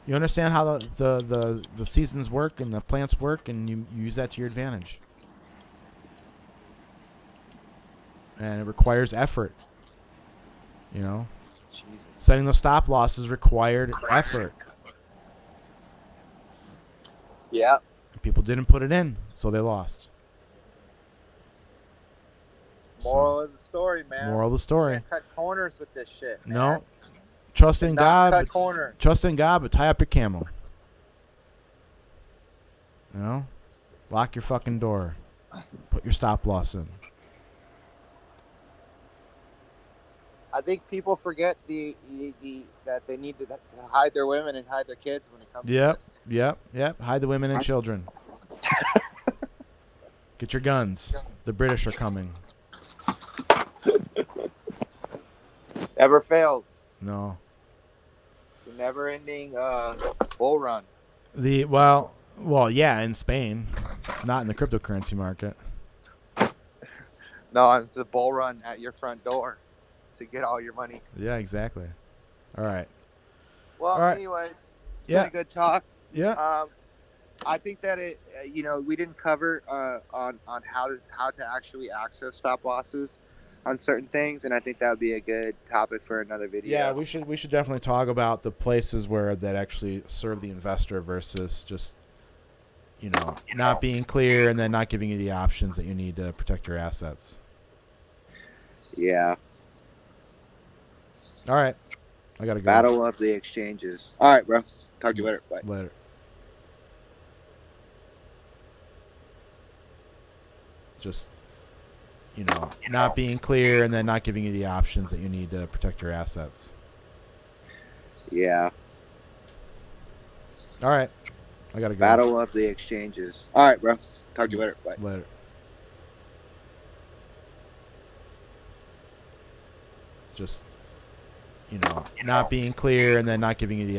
[SPEAKER 2] You understand how the seasons work and the plants work, and you use that to your advantage. And it requires effort. You know,
[SPEAKER 4] Jesus.
[SPEAKER 2] setting those stop losses required effort.
[SPEAKER 4] Yeah.
[SPEAKER 2] People didn't put it in, so they lost.
[SPEAKER 4] Moral of the story, man.
[SPEAKER 2] Moral of the story.
[SPEAKER 4] Can't cut corners with this shit, man.
[SPEAKER 2] No. Trust in God.
[SPEAKER 4] Cut corners.
[SPEAKER 2] Trust in God, but tie up your camel. You know? Lock your fucking door. Put your stop loss in.
[SPEAKER 4] I think people forget that they need to hide their women and hide their kids when it comes to this.
[SPEAKER 2] Yep. Hide the women and children. Get your guns. The British are coming.
[SPEAKER 4] Never fails.
[SPEAKER 2] No.
[SPEAKER 4] It's a never-ending bull run.
[SPEAKER 2] Well, yeah, in Spain, not in the cryptocurrency market.
[SPEAKER 4] No, it's a bull run at your front door to get all your money.
[SPEAKER 2] Yeah, exactly. All right.
[SPEAKER 4] Well,
[SPEAKER 2] all right.
[SPEAKER 4] Anyways, it's
[SPEAKER 2] been
[SPEAKER 4] a good talk.
[SPEAKER 2] Yeah.
[SPEAKER 4] I think that we didn't cover on how to actually access stop losses on certain things, and I think that would be a good topic for another video.
[SPEAKER 2] Yeah, we should definitely talk about the places where that actually serve the investor versus just not being clear and then not giving you the options that you need to protect your assets.
[SPEAKER 4] Yeah.
[SPEAKER 2] All right. I gotta go.
[SPEAKER 4] Battle of the exchanges. All right, bro. Talk to you later. Bye.
[SPEAKER 2] Later. Just not being clear and then not giving you the options that you need to protect your assets.
[SPEAKER 4] Yeah.
[SPEAKER 2] All right. I gotta go.
[SPEAKER 4] Battle of the exchanges. All right, bro. Talk to you later. Bye.
[SPEAKER 2] Later. Just not being clear and then not giving you the